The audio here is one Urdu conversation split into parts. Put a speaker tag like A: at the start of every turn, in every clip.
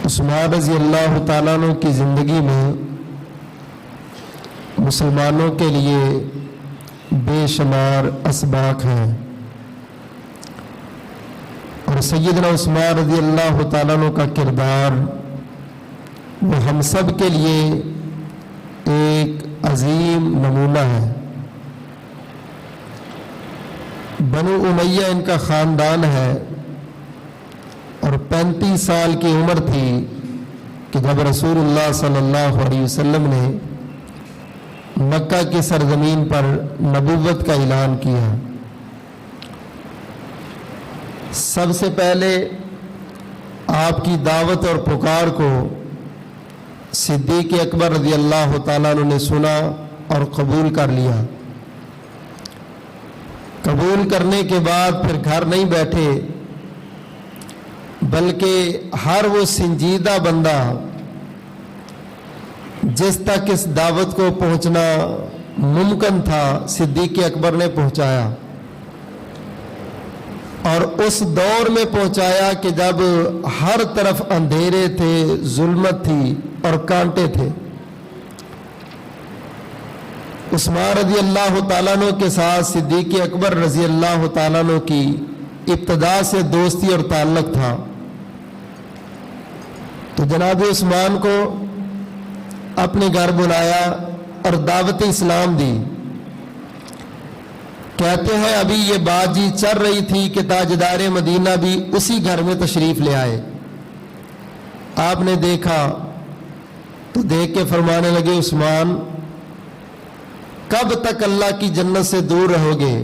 A: عثمان رضی اللہ تعالیٰ عنہ کی زندگی میں مسلمانوں کے لیے بے شمار اسباق ہیں، اور سیدنا عثمان رضی اللہ تعالیٰ عنہ کا کردار وہ ہم سب کے لیے ایک عظیم نمونہ ہے۔ بنو امیہ ان کا خاندان ہے، اور 35 سال کی عمر تھی کہ جب رسول اللہ صلی اللہ علیہ وسلم نے مکہ کی سرزمین پر نبوت کا اعلان کیا۔ سب سے پہلے آپ کی دعوت اور پکار کو صدیق اکبر رضی اللہ تعالیٰ عنہ نے سنا اور قبول کر لیا۔ قبول کرنے کے بعد پھر گھر نہیں بیٹھے، بلکہ ہر وہ سنجیدہ بندہ جس تک اس دعوت کو پہنچنا ممکن تھا صدیق اکبر نے پہنچایا، اور اس دور میں پہنچایا کہ جب ہر طرف اندھیرے تھے، ظلمت تھی اور کانٹے تھے۔ عثمان رضی اللہ تعالیٰ عنہ کے ساتھ صدیق اکبر رضی اللہ تعالیٰ عنہ کی ابتدا سے دوستی اور تعلق تھا، تو جناب عثمان کو اپنے گھر بلایا اور دعوت اسلام دی۔ کہتے ہیں ابھی یہ بات جی چل رہی تھی کہ تاجدار مدینہ بھی اسی گھر میں تشریف لے آئے۔ آپ نے دیکھا تو دیکھ کے فرمانے لگے، عثمان کب تک اللہ کی جنت سے دور رہو گے؟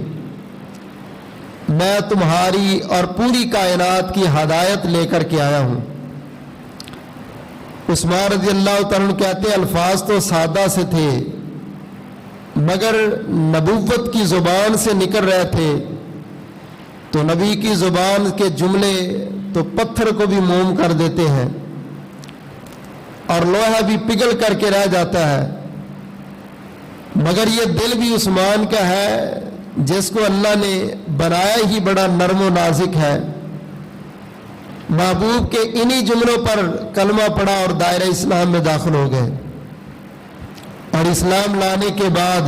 A: میں تمہاری اور پوری کائنات کی ہدایت لے کر کے آیا ہوں۔ عثمان رضی اللہ تعالیٰ عنہ کہتے ہیں الفاظ تو سادہ سے تھے، مگر نبوت کی زبان سے نکل رہے تھے، تو نبی کی زبان کے جملے تو پتھر کو بھی موم کر دیتے ہیں اور لوہا بھی پگھل کر کے رہ جاتا ہے، مگر یہ دل بھی عثمان کا ہے جس کو اللہ نے بنایا ہی بڑا نرم و نازک ہے۔ محبوب کے انہی جملوں پر کلمہ پڑھا اور دائرہ اسلام میں داخل ہو گئے، اور اسلام لانے کے بعد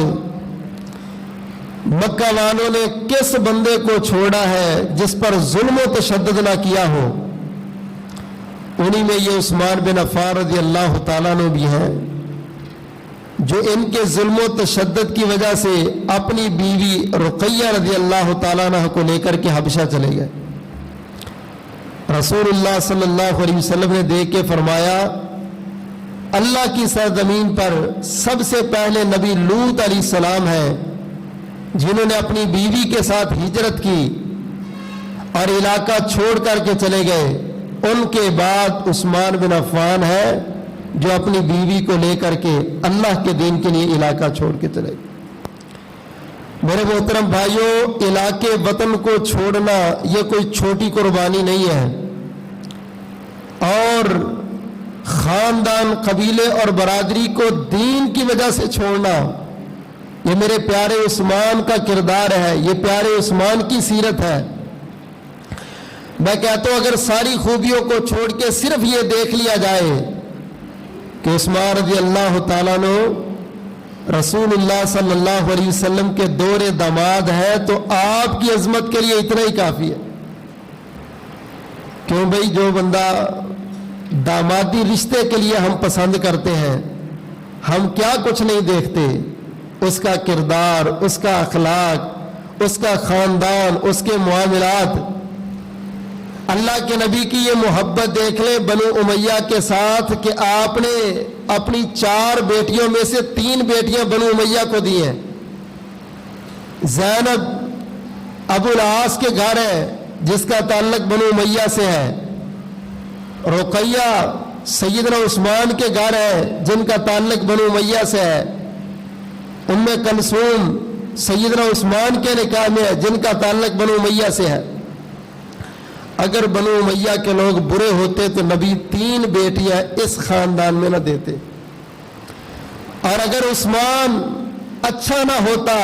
A: مکہ والوں نے کس بندے کو چھوڑا ہے جس پر ظلم و تشدد نہ کیا ہو؟ انہی میں یہ عثمان بن عفان رضی اللہ تعالیٰ عنہ بھی ہیں، جو ان کے ظلم و تشدد کی وجہ سے اپنی بیوی رقیہ رضی اللہ تعالیٰ عنہ کو لے کر کے حبشہ چلے گئے۔ رسول اللہ صلی اللہ علیہ وسلم نے دیکھ کے فرمایا اللہ کی سرزمین پر سب سے پہلے نبی لوط علیہ السلام ہیں جنہوں نے اپنی بیوی کے ساتھ ہجرت کی اور علاقہ چھوڑ کر کے چلے گئے، ان کے بعد عثمان بن عفان ہے جو اپنی بیوی کو لے کر کے اللہ کے دین کے لیے علاقہ چھوڑ کے چلے گئے۔ میرے محترم بھائیوں، علاقے وطن کو چھوڑنا یہ کوئی چھوٹی قربانی نہیں ہے، اور خاندان، قبیلے اور برادری کو دین کی وجہ سے چھوڑنا یہ میرے پیارے عثمان کا کردار ہے، یہ پیارے عثمان کی سیرت ہے۔ میں کہتا ہوں اگر ساری خوبیوں کو چھوڑ کے صرف یہ دیکھ لیا جائے کہ عثمان رضی اللہ تعالیٰ عنہ رسول اللہ صلی اللہ علیہ وسلم کے دور داماد ہے تو آپ کی عظمت کے لیے اتنا ہی کافی ہے۔ کیوں بھائی، جو بندہ دامادی رشتے کے لیے ہم پسند کرتے ہیں، ہم کیا کچھ نہیں دیکھتے؟ اس کا کردار، اس کا اخلاق، اس کا خاندان، اس کے معاملات۔ اللہ کے نبی کی یہ محبت دیکھ لیں بنو امیہ کے ساتھ کہ آپ نے اپنی 4 بیٹیوں میں سے 3 بیٹیاں بنو امیہ کو دی ہیں۔ زینب ابو العاص کے گھر ہے جس کا تعلق بنو امیہ سے ہے، رقیہ سیدنا عثمان کے گھر ہے جن کا تعلق بنو امیہ سے ہے، ام کلثوم سیدنا عثمان کے نکاح میں ہے جن کا تعلق بنو امیہ سے ہے۔ اگر بنو امیہ کے لوگ برے ہوتے تو نبی 3 بیٹیاں اس خاندان میں نہ دیتے، اور اگر عثمان اچھا نہ ہوتا،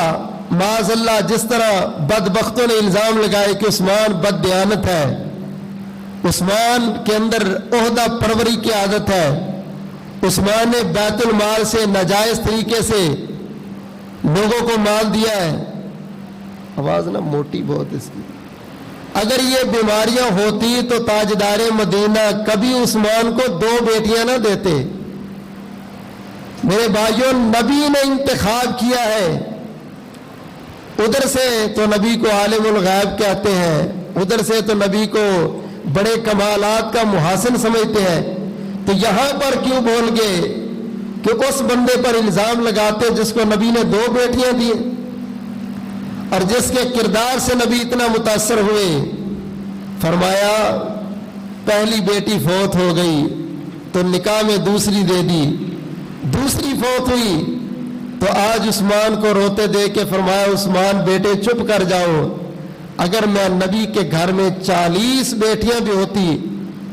A: معاذ اللہ جس طرح بدبختوں نے الزام لگائے کہ عثمان بد دیانت ہے، عثمان کے اندر عہدہ پروری کی عادت ہے. عثمان نے بیت المال سے ناجائز طریقے سے لوگوں کو مال دیا ہے. آواز نا موٹی بہت اس کی. اگر یہ بیماریاں ہوتی تو تاجدار مدینہ کبھی عثمان کو 2 بیٹیاں نہ دیتے. میرے بھائیوں، نبی نے انتخاب کیا ہے. ادھر سے تو نبی کو عالم الغیب کہتے ہیں، ادھر سے تو نبی کو بڑے کمالات کا محاسن سمجھتے ہیں، تو یہاں پر کیوں بول گئے کہ اس بندے پر الزام لگاتے جس کو نبی نے 2 بیٹیاں دی اور جس کے کردار سے نبی اتنا متاثر ہوئے. فرمایا پہلی بیٹی فوت ہو گئی تو نکاح میں دوسری دے دی، دوسری فوت ہوئی تو آج عثمان کو روتے دے کے فرمایا عثمان بیٹے چپ کر جاؤ، اگر میں نبی کے گھر میں 40 بیٹیاں بھی ہوتی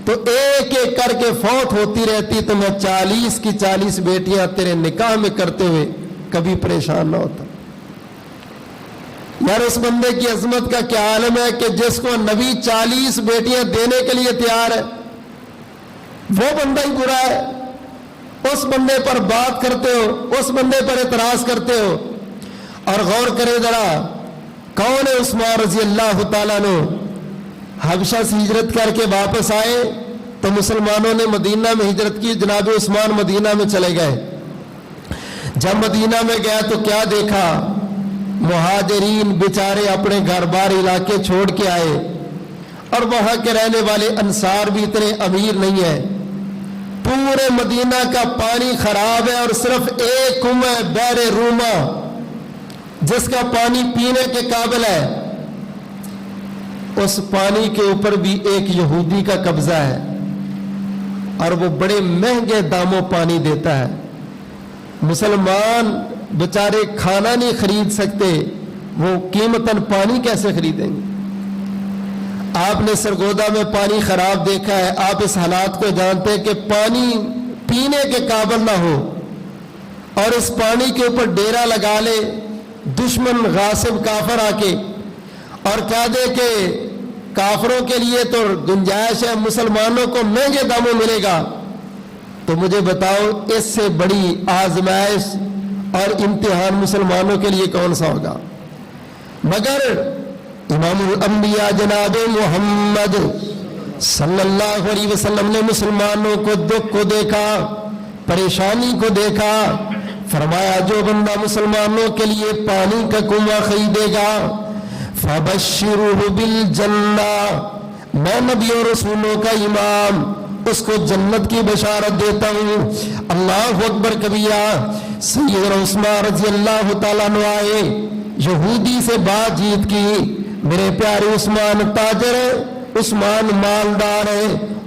A: تو ایک ایک کر کے فوت ہوتی رہتی تو میں 40 کی 40 بیٹیاں تیرے نکاح میں کرتے ہوئے کبھی پریشان نہ ہوتا. یار اس بندے کی عظمت کا کیا عالم ہے کہ جس کو نبی 40 بیٹیاں دینے کے لیے تیار ہے، وہ بندہ ہی برا ہے. اس بندے پر بات کرتے ہو، اس بندے پر اعتراض کرتے ہو. اور غور کرے ذرا، کون ہے عثمان رضی اللہ تعالیٰ عنہ؟ حبشہ سے ہجرت کر کے واپس آئے تو مسلمانوں نے مدینہ میں ہجرت کی. جناب عثمان مدینہ میں چلے گئے. جب مدینہ میں گیا تو کیا دیکھا؟ مہاجرین بیچارے اپنے گھر بار علاقے چھوڑ کے آئے، اور وہاں کے رہنے والے انصار بھی اتنے امیر نہیں ہیں. پورے مدینہ کا پانی خراب ہے اور صرف ایک کنواں بئر روما جس کا پانی پینے کے قابل ہے. اس پانی کے اوپر بھی ایک یہودی کا قبضہ ہے اور وہ بڑے مہنگے داموں پانی دیتا ہے. مسلمان بیچارے کھانا نہیں خرید سکتے، وہ قیمتاً پانی کیسے خریدیں گے؟ آپ نے سرگودا میں پانی خراب دیکھا ہے، آپ اس حالات کو جانتے ہیں کہ پانی پینے کے قابل نہ ہو اور اس پانی کے اوپر ڈیرا لگا لے دشمن غاصب کافر آ کے اور کہہ دے کہ کافروں کے لیے تو گنجائش ہے، مسلمانوں کو مہنگے داموں ملے گا. تو مجھے بتاؤ اس سے بڑی آزمائش اور امتحان مسلمانوں کے لیے کون سا ہوگا؟ مگر امام الانبیاء جناب محمد صلی اللہ علیہ وسلم نے مسلمانوں کو دکھ کو دیکھا، پریشانی کو دیکھا. فرمایا جو بندہ مسلمانوں کے لیے پانی کا کنواں خریدے گا فبشرہ بالجنہ، میں نبی اور رسولوں کا امام اس کو جنت کی بشارت دیتا ہوں. اللہ اکبر کبیرہ. سیدنا عثمان رضی اللہ تعالیٰ عنہ آئے، یہودی سے بات چیت کی. میرے پیارے عثمان تاجر ہے، عثمان مالدار ہے،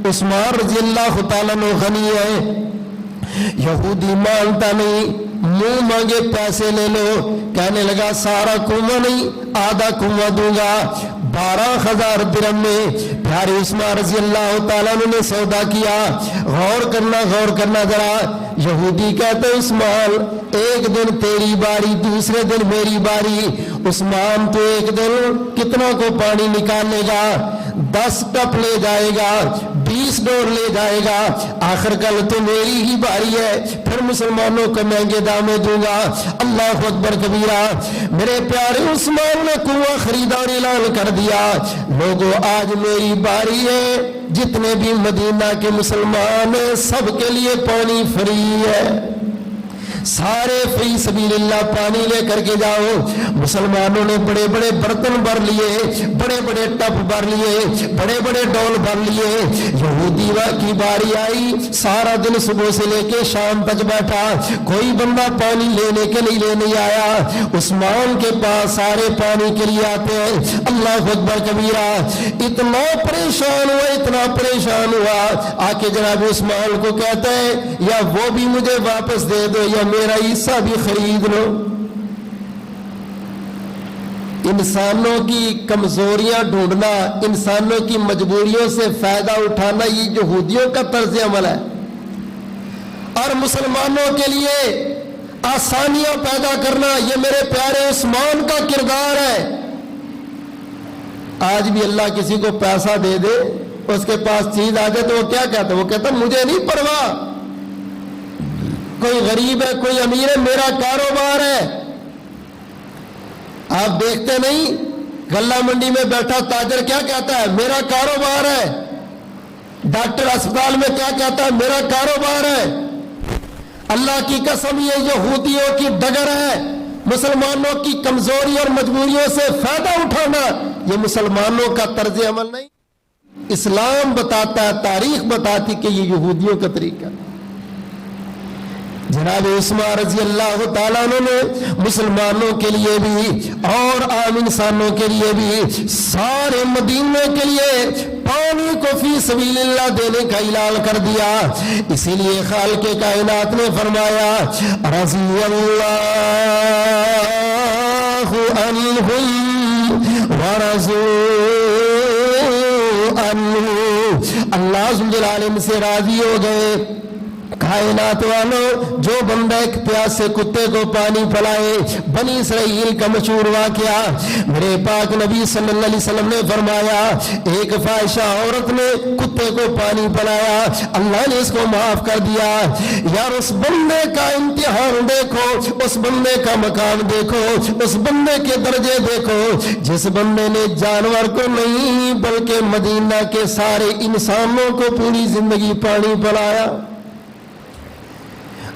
A: عثمان رضی اللہ تعالیٰ عنہ غنی ہے. یہودی مانتا نہیں، منہ مانگے پیسے لے لو. کہنے لگا سارا کنواں نہیں، آدھا کنواں دوں گا 12,000 درہم میں. پیارے عثمان رضی اللہ تعالیٰ نے سودا کیا. غور کرنا ذرا. یہودی کہتے عثمان ایک دن تیری باری، دوسرے دن میری باری. عثمان تو ایک دن کتنا کو پانی نکالے گا؟ 10 ٹپ لے جائے گا، 20 ڈور لے جائے گا. آخر کل تو میری ہی باری ہے، پھر مسلمانوں کو مہنگے داموں دوں گا. اللہ اکبر کبیرہ. میرے پیارے عثمان نے کنواں خریدا اور اعلان کر دیا لوگوں آج میری باری ہے، جتنے بھی مدینہ کے مسلمان ہیں سب کے لیے پانی فری ہے، سارے فی سبیل اللہ پانی لے کر کے جاؤ. مسلمانوں نے بڑے بڑے برتن بھر لیے، بڑے بڑے ٹپ بھر لیے، بڑے بڑے ڈول بھر لیے. یہودی کی باری آئی، سارا دن صبح سے لے کے شام تک بیٹھا، کوئی بندہ پانی لینے کے لیے نہیں آیا. عثمان کے پاس سارے پانی کے لیے آتے ہیں. اللہ اکبر کبیرہ. اتنا پریشان ہوا آ کے جناب عثمان کو کہتا ہے یا وہ بھی مجھے واپس دے دو یا میرا حصہ بھی خرید لو. انسانوں کی کمزوریاں ڈھونڈنا، انسانوں کی مجبوریوں سے فائدہ اٹھانا، یہ یہودیوں کا طرز عمل ہے. اور مسلمانوں کے لیے آسانیاں پیدا کرنا، یہ میرے پیارے عثمان کا کردار ہے. آج بھی اللہ کسی کو پیسہ دے دے اس کے پاس چیز آ جائے تو وہ کیا کہتا ہے؟ وہ کہتا مجھے نہیں پرواہ، کوئی غریب ہے کوئی امیر ہے، میرا کاروبار ہے۔ آپ دیکھتے نہیں غلہ منڈی میں بیٹھا تاجر کیا کہتا ہے؟ میرا کاروبار ہے۔ ڈاکٹر اسپتال میں کیا کہتا ہے؟ میرا کاروبار ہے۔ اللہ کی قسم یہ یہودیوں کی ڈگر ہے، مسلمانوں کی کمزوری اور مجبوریوں سے فائدہ اٹھانا، یہ مسلمانوں کا طرز عمل نہیں۔ اسلام بتاتا ہے، تاریخ بتاتی کہ یہ یہودیوں کا طریقہ۔ جناب عثمان رضی اللہ تعالیٰ عنہ نے مسلمانوں کے لیے بھی اور عام انسانوں کے لیے بھی سارے مدینے کے لیے پانی کو فی سبیل اللہ دینے کا اعلان کر دیا۔ اسی لیے خالق کائنات نے فرمایا رضی اللہ عنہم ورضوا عنہ، اللہ ذو الجلال سے راضی ہو گئے۔ کائنات والوں، جو بندہ ایک پیاسے کتے کو پانی پلائے، بنی اسرائیل کا مشہور واقعہ، میرے پاک نبی صلی اللہ علیہ وسلم نے فرمایا ایک فاحشہ عورت نے کتے کو پانی پلایا، اللہ نے اس کو معاف کر دیا۔ یار اس بندے کا امتحان دیکھو، اس بندے کا مقام دیکھو، اس بندے کے درجے دیکھو، جس بندے نے جانور کو نہیں بلکہ مدینہ کے سارے انسانوں کو پوری زندگی پانی پلایا۔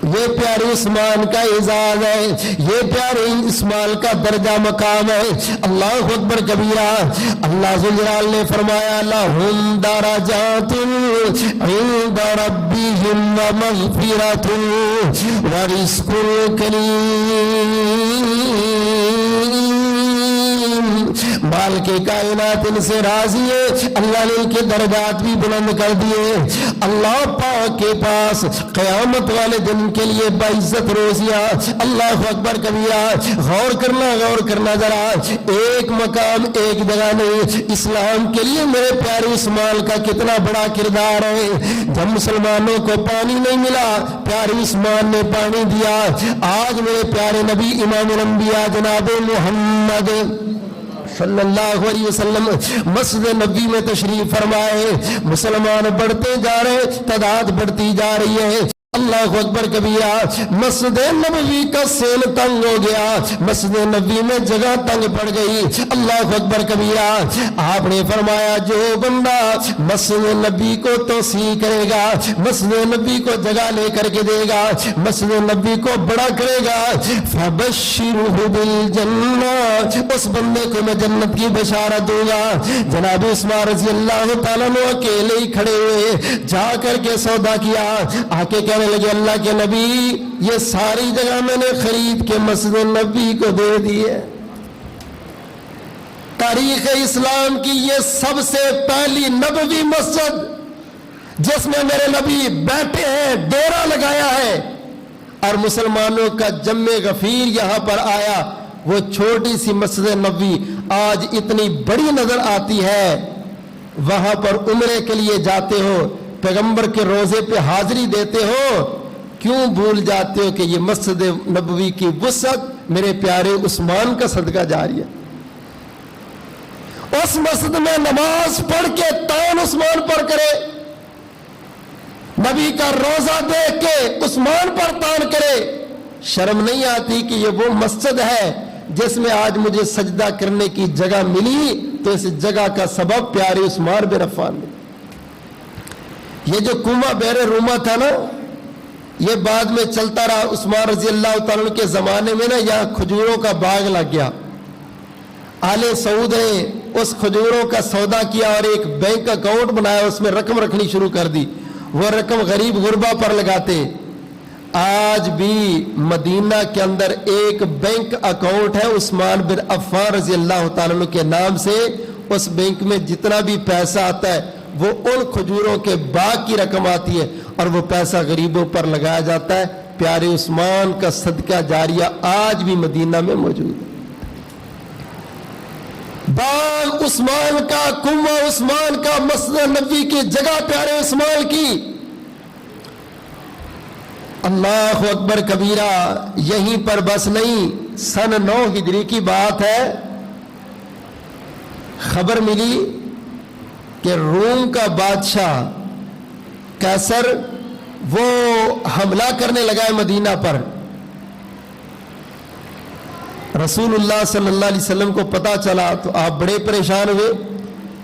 A: یہ پیارے عثمان کا اعزاز ہے، یہ پیارے عثمان کا درجہ مقام ہے۔ اللہ اکبر کبیرہ۔ اللہ ذو الجلال نے فرمایا لہم درجات عند ربہم ومغفرۃ ورزق کریم۔ مال کے کائنات ان سے راضی ہے، اللہ نے ان کے درجات بھی بلند کر دیے۔ اللہ پاک کے پاس قیامت والے دن کے لیے باعزت روزیاں۔ اللہ اکبر کبیرہ۔ غور کرنا ذرا، ایک مقام ایک جگہ نہیں، اسلام کے لیے میرے پیارے عثمان کا کتنا بڑا کردار ہے۔ جب مسلمانوں کو پانی نہیں ملا، پیارے عثمان نے پانی دیا۔ آج میرے پیارے نبی امام الانبیاء جناب محمد صلی اللہ علیہ وسلم مسجد نبوی میں تشریف فرمائے، مسلمان بڑھتے جا رہے، تعداد بڑھتی جا رہی ہے۔ اللہ اکبر کبیرہ۔ مسجد نبوی کا سین تنگ ہو گیا، مسجد نبوی میں جگہ تنگ پڑ گئی۔ اللہ اکبر کبیرہ۔ آپ نے فرمایا جو بندہ مسجد نبوی کو توسیع کرے گا، مسجد نبوی کو جگہ لے کر کے دے گا، مسجد نبوی کو بڑا کرے گا، فبشرہ بالجنہ، اس بندے کو میں جنت کی بشارت دوں گا۔ جناب عثمان رضی اللہ تعالیٰ عنہ اکیلے ہی کھڑے ہوئے، جا کر کے سودا کیا، آ کے کہنے لگے اللہ کے نبی یہ ساری جگہ میں نے خرید کے مسجد نبوی کو دے دی ہے۔ تاریخ اسلام کی یہ سب سے پہلی نبوی مسجد جس میں میرے نبی بیٹھے ہیں، ڈیرا لگایا ہے، اور مسلمانوں کا جم غفیر یہاں پر آیا۔ وہ چھوٹی سی مسجد نبوی آج اتنی بڑی نظر آتی ہے۔ وہاں پر عمرے کے لیے جاتے ہو، پیغمبر کے روزے پہ حاضری دیتے ہو، کیوں بھول جاتے ہو کہ یہ مسجد نبوی کی وسعت میرے پیارے عثمان کا صدقہ جاری ہے۔ اس مسجد میں نماز پڑھ کے تعین عثمان پر کرے، نبی کا روزہ دیکھ کے عثمان پر تعین کرے۔ شرم نہیں آتی کہ یہ وہ مسجد ہے جس میں آج مجھے سجدہ کرنے کی جگہ ملی، تو اس جگہ کا سبب پیارے عثمان بن عفان نے۔ یہ جو کنواں بحر روما تھا نا، یہ بعد میں چلتا رہا۔ عثمان رضی اللہ تعالیٰ عنہ کے زمانے میں نا یہاں کھجوروں کا باغ لگ گیا۔ آل سعود نے اس کھجوروں کا سودا کیا اور ایک بینک اکاؤنٹ بنایا، اس میں رقم رکھنی شروع کر دی۔ وہ رقم غریب غربا پر لگاتے۔ آج بھی مدینہ کے اندر ایک بینک اکاؤنٹ ہے عثمان بن عفان رضی اللہ تعالیٰ عنہ کے نام سے۔ اس بینک میں جتنا بھی پیسہ آتا ہے وہ ان کھجوروں کے باغ کی رقم آتی ہے، اور وہ پیسہ غریبوں پر لگایا جاتا ہے۔ پیارے عثمان کا صدقہ جاریہ آج بھی مدینہ میں موجود ہے۔ باغ عثمان کا، کنواں عثمان کا، مسجد نبوی کی جگہ پیارے عثمان کی۔ اللہ اکبر کبیرہ۔ یہیں پر بس نہیں، سن 9 ہجری کی بات ہے، خبر ملی کہ روم کا بادشاہ قیصر وہ حملہ کرنے لگا ہے مدینہ پر. رسول اللہ صلی اللہ علیہ وسلم کو پتا چلا تو آپ بڑے پریشان ہوئے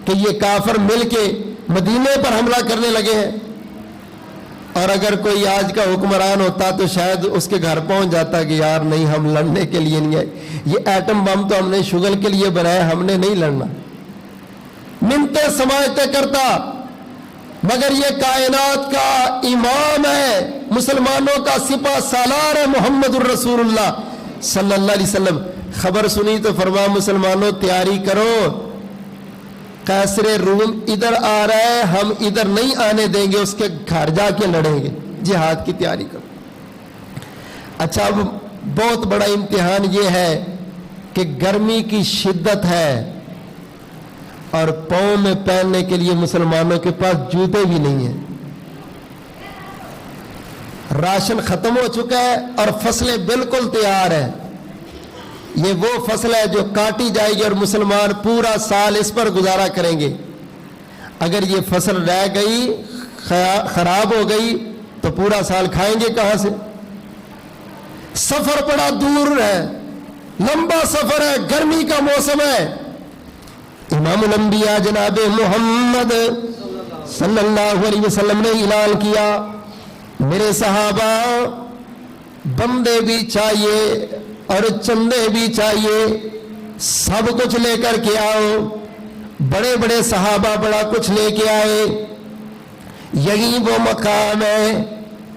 A: کہ یہ کافر مل کے مدینے پر حملہ کرنے لگے ہیں. اور اگر کوئی آج کا حکمران ہوتا تو شاید اس کے گھر پہنچ جاتا کہ یار نہیں، ہم لڑنے کے لیے نہیں آئے، یہ ایٹم بم تو ہم نے شغل کے لیے بنایا، ہم نے نہیں لڑنا. منتیں سماجتیں کرتا، مگر یہ کائنات کا امام ہے، مسلمانوں کا سپہ سالار ہے محمد الرسول اللہ صلی اللہ علیہ وسلم. خبر سنی تو فرمایا مسلمانوں تیاری کرو، قیصر روم ادھر آ رہا ہے، ہم ادھر نہیں آنے دیں گے، اس کے گھر جا کے لڑیں گے، جہاد کی تیاری کرو. اچھا اب بہت بڑا امتحان یہ ہے کہ گرمی کی شدت ہے اور پاؤں میں پہننے کے لیے مسلمانوں کے پاس جوتے بھی نہیں ہیں. راشن ختم ہو چکا ہے اور فصلیں بالکل تیار ہیں. یہ وہ فصل ہے جو کاٹی جائے گی اور مسلمان پورا سال اس پر گزارا کریں گے. اگر یہ فصل رہ گئی، خراب ہو گئی تو پورا سال کھائیں گے کہاں سے؟ سفر بڑا دور ہے، لمبا سفر ہے، گرمی کا موسم ہے. امام الانبیاء جناب محمد صلی اللہ علیہ وسلم نے اعلان کیا، میرے صحابہ بندے بھی چاہیے اور چندے بھی چاہیے، سب کچھ لے کر کے آؤ. بڑے بڑے صحابہ بڑا کچھ لے کے آئے. یہی وہ مقام ہے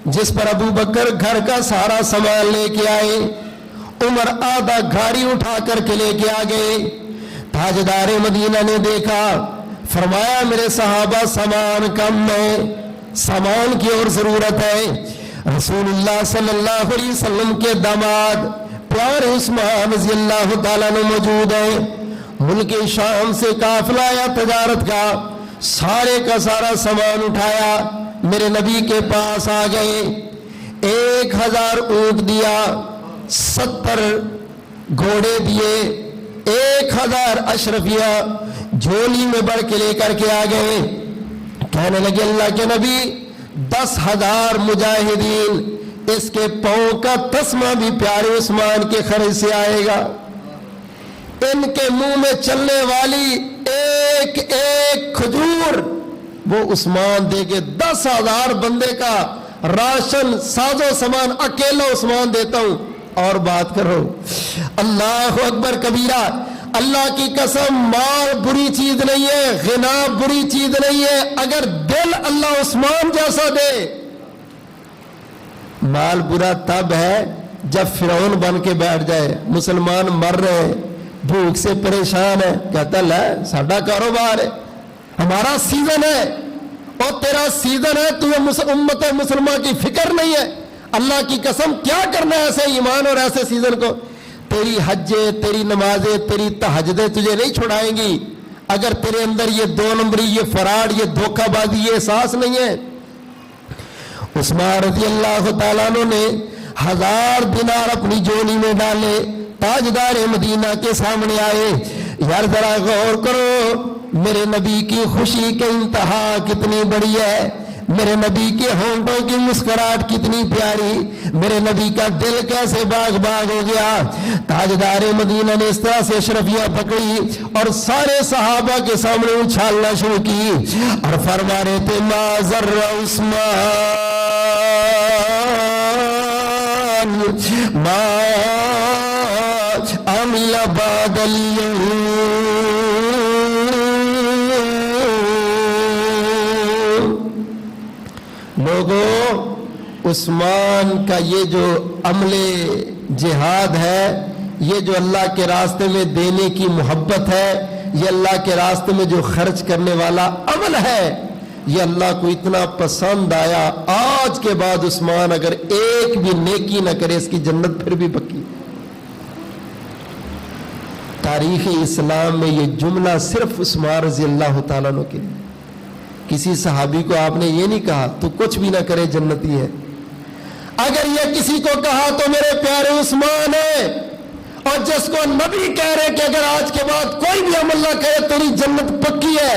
A: جس پر ابو بکر گھر کا سارا سامان لے کے آئے، عمر آدھا گاڑی اٹھا کر کے لے کے آ گئے. تاجدار مدینہ نے دیکھا، فرمایا میرے صحابہ سامان کم ہے، سامان کی اور ضرورت ہے. رسول اللہ صلی اللہ علیہ وسلم کے داماد پیارے عثمان رضی اللہ تعالیٰ نے موجود ہیں. ملک شام سے قافلہ آیا تجارت کا، سارے کا سارا سامان اٹھایا، میرے نبی کے پاس آ گئے. 1000 اونٹ دیا، 70 گھوڑے دیے، 1000 اشرفیہ جھولی میں بڑھ کے لے کر کے آ گئے. کہنے لگے اللہ کے نبی 10,000 مجاہدین، اس کے پاؤں کا تسمہ بھی پیارے عثمان کے خرچ سے آئے گا. ان کے منہ میں چلنے والی ایک ایک کھجور وہ عثمان دے گے. 10,000 بندے کا راشن ساز و سامان اکیلا عثمان دیتا ہوں. اور بات کرو، اللہ اکبر کبیرہ. اللہ کی قسم مال بری چیز نہیں ہے، غنا بری چیز نہیں ہے، اگر دل اللہ عثمان جیسا دے. مال برا تب ہے جب فرعون بن کے بیٹھ جائے. مسلمان مر رہے، بھوک سے پریشان ہے، کہتا لے ساڈا کاروبار ہے، ہمارا سیزن ہے. اور تیرا سیزن ہے، تمہیں امت مسلمہ کی فکر نہیں ہے. اللہ کی قسم کیا کرنا ہے ایسے ایمان اور ایسے سیزن کو؟ تیری حجیں، تیری نمازیں، تیری تہجدیں تجھے نہیں چھڑائیں گی اگر تیرے اندر یہ 2 نمبری، یہ فراڈ، یہ دھوکہ بازی، یہ احساس نہیں ہے. عثمان رضی اللہ تعالیٰ عنہ نے 1000 دینار اپنی جولی میں ڈالے، تاجدار مدینہ کے سامنے آئے. یار ذرا غور کرو، میرے نبی کی خوشی کے انتہا کتنی بڑی ہے، میرے نبی کے ہونٹوں کی مسکراہٹ کتنی پیاری، میرے نبی کا دل کیسے باغ باغ ہو گیا. تاجدار مدینہ نے اس طرح سے اشرفیہ پکڑی اور سارے صحابہ کے سامنے اچھالنا شروع کی اور فرما رہے تھے ما ضر عثمان ما عمل بعد اليوم. لوگوں، عثمان کا یہ جو عمل جہاد ہے، یہ جو اللہ کے راستے میں دینے کی محبت ہے، یہ اللہ کے راستے میں جو خرچ کرنے والا عمل ہے، یہ اللہ کو اتنا پسند آیا. آج کے بعد عثمان اگر ایک بھی نیکی نہ کرے، اس کی جنت پھر بھی پکی. تاریخ اسلام میں یہ جملہ صرف عثمان رضی اللہ تعالیٰ عنہ کے لیے. کسی صحابی کو آپ نے یہ نہیں کہا تو کچھ بھی نہ کرے جنتی ہے. اگر یہ کسی کو کہا تو میرے پیارے عثمان ہے. اور جس کو نبی کہہ رہے کہ اگر آج کے بعد کوئی بھی عمل نہ کرے تیری جنت پکی ہے.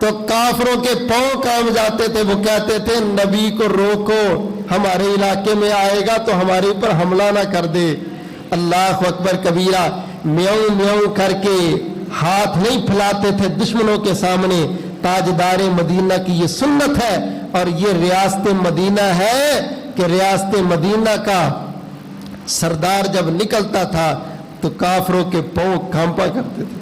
A: تو کافروں کے پاؤں کام جاتے تھے. وہ کہتے تھے نبی کو روکو, ہمارے علاقے میں آئے گا تو ہمارے اوپر حملہ نہ کر دے. اللہ اکبر کبیرہ. میوں میوں کر کے ہاتھ نہیں پھیلاتے تھے دشمنوں کے سامنے. تاجدار مدینہ کی یہ سنت ہے, اور یہ ریاست مدینہ ہے کہ ریاست مدینہ کا سردار جب نکلتا تھا تو کافروں کے پاؤں کانپا کرتے تھے.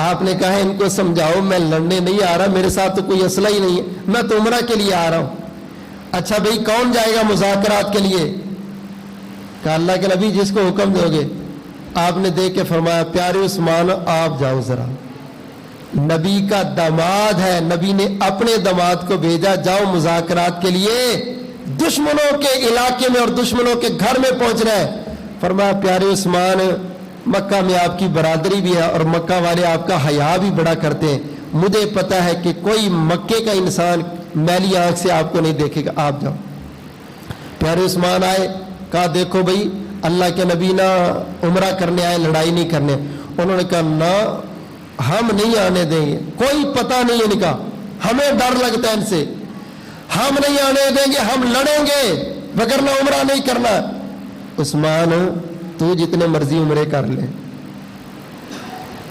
A: آپ نے کہا ان کو سمجھاؤ میں لڑنے نہیں آ رہا, میرے ساتھ تو کوئی اسلحہ ہی نہیں ہے, میں تو عمرہ کے لیے آ رہا ہوں. اچھا بھئی کون جائے گا مذاکرات کے لیے؟ کہا اللہ کے نبی جس کو حکم دو گے. آپ نے دیکھ کے فرمایا پیارے عثمان آپ جاؤ ذرا, نبی کا داماد ہے, نبی نے اپنے داماد کو بھیجا, جاؤ مذاکرات کے لیے. دشمنوں کے علاقے میں اور دشمنوں کے گھر میں پہنچ رہے. فرمایا پیارے عثمان مکہ میں آپ کی برادری بھی ہے اور مکہ والے آپ کا حیا بھی بڑا کرتے ہیں, مجھے پتا ہے کہ کوئی مکے کا انسان میلی آنکھ سے آپ کو نہیں دیکھے گا, آپ جاؤ. پیارے عثمان آئے, کہا دیکھو بھائی اللہ کے نبی نہ عمرہ کرنے آئے, لڑائی نہیں کرنے. انہوں نے کہا نہ ہم نہیں آنے دیں گے, کوئی پتہ نہیں ہے, نکاح ہمیں ڈر لگتا ہے ان سے, ہم نہیں آنے دیں گے, ہم لڑیں گے وگرنہ عمرہ نہیں کرنا. عثمان تو جتنے مرضی عمرے کر لے.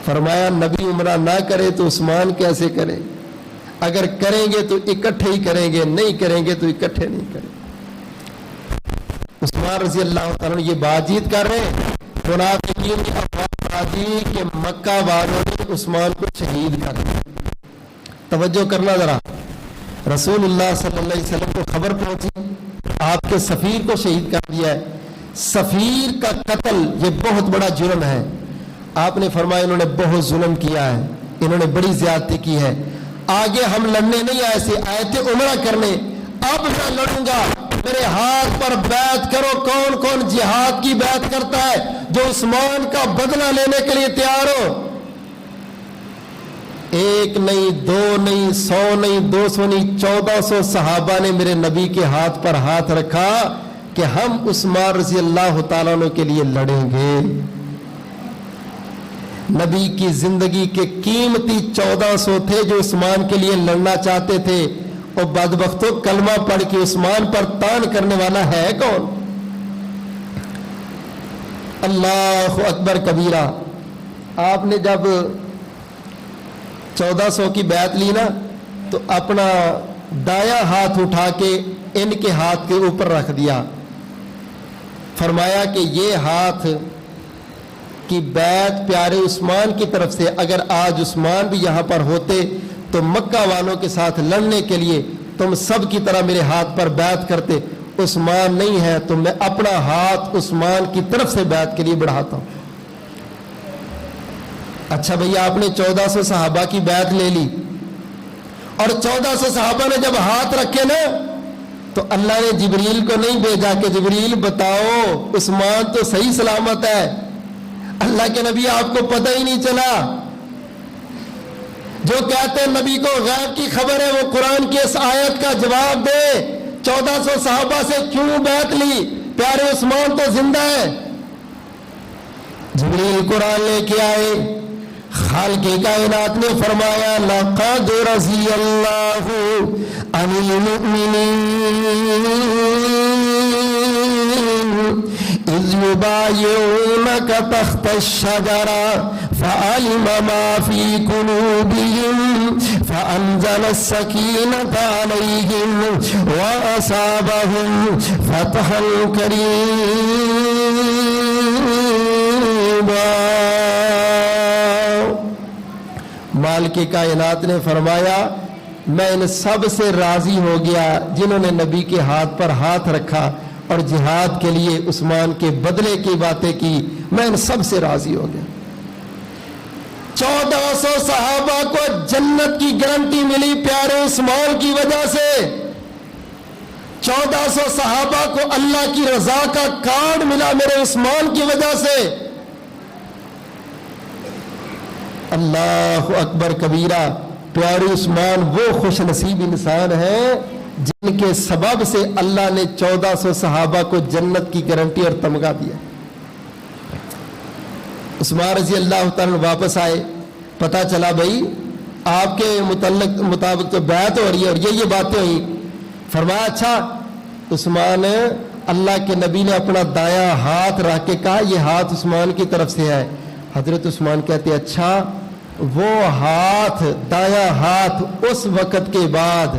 A: فرمایا نبی عمرہ نہ کرے تو عثمان کیسے کرے, اگر کریں گے تو اکٹھے ہی کریں گے, نہیں کریں گے تو اکٹھے نہیں کریں. عثمان رضی اللہ تعالیٰ یہ بات چیت کر رہے ہیں, منافقین کی افواہ کہ مکہ والوں نے عثمان کو شہید کر دیا. توجہ کرنا ذرا, رسول اللہ صلی اللہ علیہ وسلم کو خبر پہنچی آپ کے سفیر کو شہید کر دیا ہے. سفیر کا قتل یہ بہت بڑا جرم ہے. آپ نے فرمایا انہوں نے بہت ظلم کیا ہے, انہوں نے بڑی زیادتی کی ہے. آگے ہم لڑنے نہیں آئے تھے, آئے تھے عمرہ کرنے. اب میں لڑوں گا, میرے ہاتھ پر بیعت کرو. کون کون جہاد کی بیعت کرتا ہے جو عثمان کا بدلہ لینے کے لیے تیار ہو؟ ایک نہیں, دو نہیں, 100 نہیں, 200 نہیں, 1400 صحابہ نے میرے نبی کے ہاتھ پر ہاتھ رکھا کہ ہم عثمان رضی اللہ تعالیٰ عنہ کے لیے لڑیں گے. نبی کی زندگی کے قیمتی 1400 تھے جو عثمان کے لیے لڑنا چاہتے تھے. اور بدبختوں کلمہ پڑھ کے عثمان پر تان کرنے والا ہے کون؟ اللہ اکبر کبیرہ. آپ نے جب 1400 کی بیعت لی نا تو اپنا دایاں ہاتھ اٹھا کے ان کے ہاتھ کے اوپر رکھ دیا. فرمایا کہ یہ ہاتھ کی بیعت پیارے عثمان کی طرف سے, اگر آج عثمان بھی یہاں پر ہوتے تو مکہ والوں کے ساتھ لڑنے کے لیے تم سب کی طرح میرے ہاتھ پر بیعت کرتے. عثمان نہیں ہے تو میں اپنا ہاتھ عثمان کی طرف سے بیعت کے لیے بڑھاتا ہوں. اچھا بھیا آپ نے 1400 صحابہ کی بیعت لے لی, اور 1400 صحابہ نے جب ہاتھ رکھے نا تو اللہ نے جبریل کو نہیں بھیجا کہ جبریل بتاؤ عثمان تو صحیح سلامت ہے. اللہ کے نبی آپ کو پتہ ہی نہیں چلا. جو کہتے ہیں نبی کو غیب کی خبر ہے وہ قرآن کی اس آیت کا جواب دے. 1400 صحابہ سے کیوں بیعت لی؟ پیارے عثمان تو زندہ ہے. جبریل قرآن لے کے آئے, خالق کائنات نے فرمایا لقد رضی اللہ عن المؤمنین اذ یبایعونک تحت الشجرہ فعلم ما فی قلوبہم فانزل السکینۃ علیہم واصابہم فتحا قریبا. مالک کائنات نے فرمایا میں ان سب سے راضی ہو گیا جنہوں نے نبی کے ہاتھ پر ہاتھ رکھا اور جہاد کے لیے عثمان کے بدلے کی باتیں کی. میں ان سب سے راضی ہو گیا. 1400 صحابہ کو جنت کی گارنٹی ملی پیارے عثمان کی وجہ سے. 1400 صحابہ کو اللہ کی رضا کا کارڈ ملا میرے عثمان کی وجہ سے. اللہ اکبر کبیرہ. پیارے عثمان وہ خوش نصیب انسان ہیں جن کے سبب سے اللہ نے 1400 صحابہ کو جنت کی گارنٹی اور تمغہ دیا. عثمان رضی اللہ تعالیٰ واپس آئے, پتا چلا بھائی آپ کے مطابق تو بیعت ہو رہی ہے اور یہ باتیں ہوئی. فرمایا اچھا عثمان، اللہ کے نبی نے اپنا دایاں ہاتھ رکھ کے کہا یہ ہاتھ عثمان کی طرف سے ہے. حضرت عثمان کہتے اچھا. وہ ہاتھ دایاں ہاتھ اس وقت کے بعد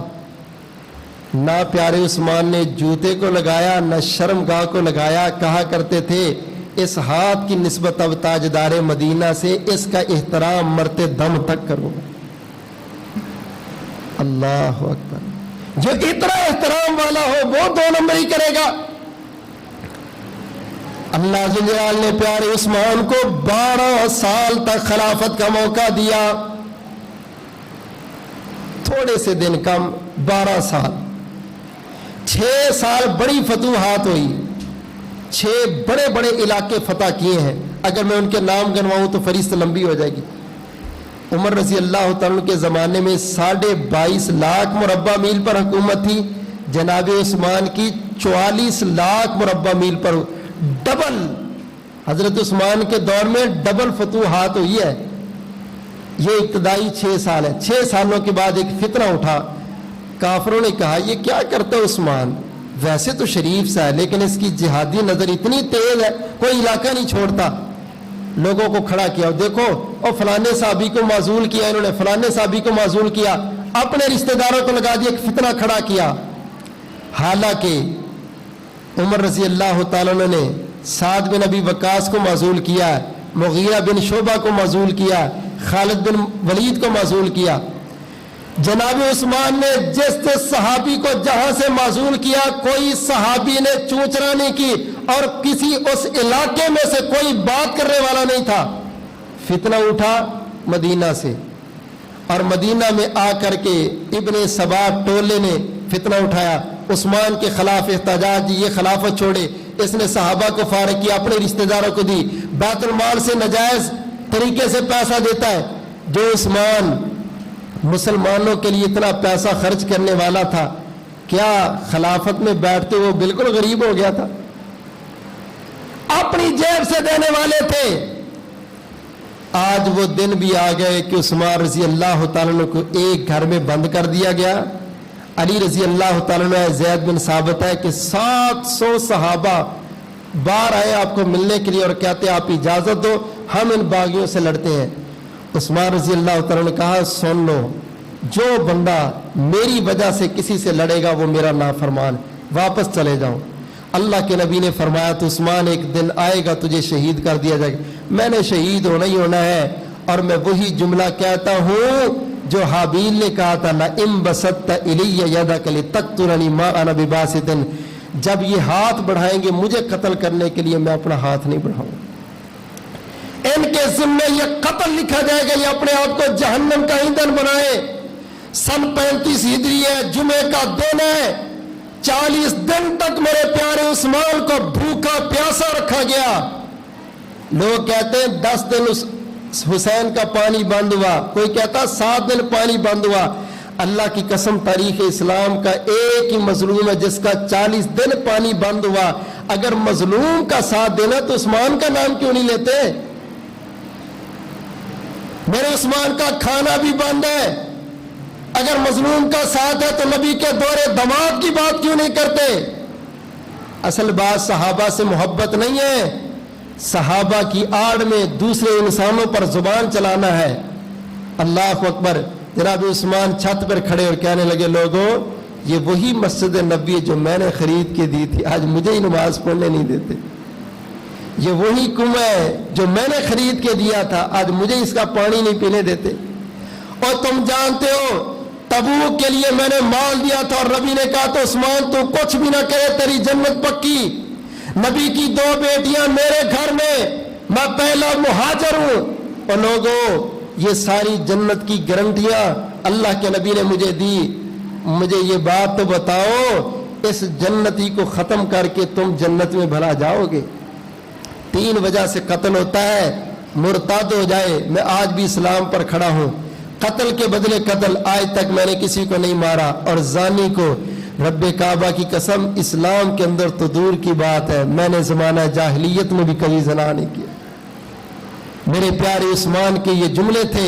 A: نہ پیارے عثمان نے جوتے کو لگایا نہ شرمگاہ کو لگایا. کہا کرتے تھے اس ہاتھ کی نسبت اب تاجدار مدینہ سے اس کا احترام مرتے دم تک کروں گا. اللہ اکبر. جو اتنا احترام والا ہو وہ 2 نمبر ہی کرے گا. اللہ جل جلالہ نے پیارے عثمان کو 12 سال تک خلافت کا موقع دیا. تھوڑے سے دن کم 12 سال. 6 سال بڑی فتوحات ہوئی. 6 بڑے بڑے علاقے فتح کیے ہیں. اگر میں ان کے نام گنواؤں تو فہرست لمبی ہو جائے گی. عمر رضی اللہ تعالیٰ کے زمانے میں 22.5 لاکھ مربع میل پر حکومت تھی. جناب عثمان کی 44 لاکھ مربع میل پر. ڈبل حضرت عثمان کے دور میں ڈبل فتوحات ہوئی ہے. یہ ابتدائی 6 سال ہے. 6 سالوں کے بعد ایک فتنہ اٹھا. کافروں نے کہا یہ کیا کرتا ہے عثمان، ویسے تو شریف سا ہے لیکن اس کی جہادی نظر اتنی تیز ہے کوئی علاقہ نہیں چھوڑتا. لوگوں کو کھڑا کیا اور دیکھو اور فلانے صحابی کو معزول کیا انہوں نے، فلانے صحابی کو معزول کیا، اپنے رشتہ داروں کو لگا دیا، ایک فتنہ کھڑا کیا. حالانکہ عمر رضی اللہ تعالیٰ نے سعد بن ابی وقاص کو معزول کیا، مغیرہ بن شعبہ کو معزول کیا، خالد بن ولید کو معزول کیا. جناب عثمان نے جس صحابی کو جہاں سے معزول کیا کوئی صحابی نے چونچرا نہیں کی اور کسی اس علاقے میں سے کوئی بات کرنے والا نہیں تھا. فتنہ اٹھا مدینہ سے اور مدینہ میں آ کر کے ابن سبا ٹولے نے فتنہ اٹھایا. عثمان کے خلاف احتجاج، یہ خلافت چھوڑے. اس نے صحابہ کو فارغ کیا، اپنے رشتہ داروں کو دی. بیت المال سے ناجائز طریقے سے پیسہ دیتا ہے. جو عثمان مسلمانوں کے لیے اتنا پیسہ خرچ کرنے والا تھا، کیا خلافت میں بیٹھتے وہ بالکل غریب ہو گیا تھا؟ اپنی جیب سے دینے والے تھے. آج وہ دن بھی آ گئے کہ عثمان رضی اللہ تعالیٰ کو ایک گھر میں بند کر دیا گیا. علی رضی اللہ تعالیٰ نے زید بن ثابت ہے کہ 700 صحابہ باہر آئے آپ کو ملنے کے لیے اور کہتے آپ اجازت دو ہم ان باغیوں سے لڑتے ہیں. عثمان رضی اللہ تعالیٰ نے کہا سن لو، جو بندہ میری وجہ سے کسی سے لڑے گا وہ میرا نافرمان، واپس چلے جاؤ. اللہ کے نبی نے فرمایا تو عثمان ایک دن آئے گا تجھے شہید کر دیا جائے گا. میں نے شہید ہونا ہی ہونا ہے اور میں وہی جملہ کہتا ہوں جو حابیل نے کہا تھا لئن بسطت الی یدک لتقتلنی ما انا بباسط. جب یہ ہاتھ بڑھائیں گے مجھے قتل کرنے کے لیے میں اپنا ہاتھ نہیں بڑھاؤں. ان کے ذمے یہ قتل لکھا جائے گا، یہ اپنے آپ کو جہنم کا ایندھن بنائے. سن 35 ہجری ہے، جمعے کا دن ہے. 40 دن تک میرے پیارے عثمان کو بھوکا پیاسا رکھا گیا. لوگ کہتے ہیں 10 دن حسین کا پانی بند ہوا، کوئی کہتا 7 دن پانی بند ہوا. اللہ کی قسم تاریخ اسلام کا ایک ہی مظلوم ہے جس کا 40 دن پانی بند ہوا. اگر مظلوم کا ساتھ دینا تو عثمان کا نام کیوں نہیں لیتے؟ میرے عثمان کا کھانا بھی بند ہے. اگر مظلوم کا ساتھ ہے تو نبی کے دور دماد کی بات کیوں نہیں کرتے؟ اصل بات صحابہ سے محبت نہیں ہے، صحابہ کی آڑ میں دوسرے انسانوں پر زبان چلانا ہے. اللہ اکبر. جناب عثمان چھت پر کھڑے اور کہنے لگے لوگوں یہ وہی مسجد نبوی جو میں نے خرید کے دی تھی آج مجھے ہی نماز پڑھنے نہیں دیتے. یہ وہی کنواں ہے جو میں نے خرید کے دیا تھا آج مجھے اس کا پانی نہیں پینے دیتے. اور تم جانتے ہو تبوک کے لیے میں نے مال دیا تھا اور نبی نے کہا تو عثمان تو کچھ بھی نہ کرے تیری جنت پکی. نبی کی 2 بیٹیاں میرے گھر میں پہلا مہاجر ہوں. اور لوگوں یہ ساری جنت کی گارنٹیاں اللہ کے نبی نے مجھے دی. مجھے یہ بات تو بتاؤ اس جنتی کو ختم کر کے تم جنت میں بھلا جاؤ گے؟ 3 وجہ سے قتل ہوتا ہے. مرتد ہو جائے. میں آج بھی اسلام پر کھڑا ہوں. قتل کے بدلے قتل، آج تک میں نے کسی کو نہیں مارا. اور زانی کو رب کعبہ کی قسم اسلام کے اندر تو دور کی بات ہے، میں نے زمانہ جاہلیت میں بھی کبھی زنا نہیں کیا. میرے پیارے عثمان کے یہ جملے تھے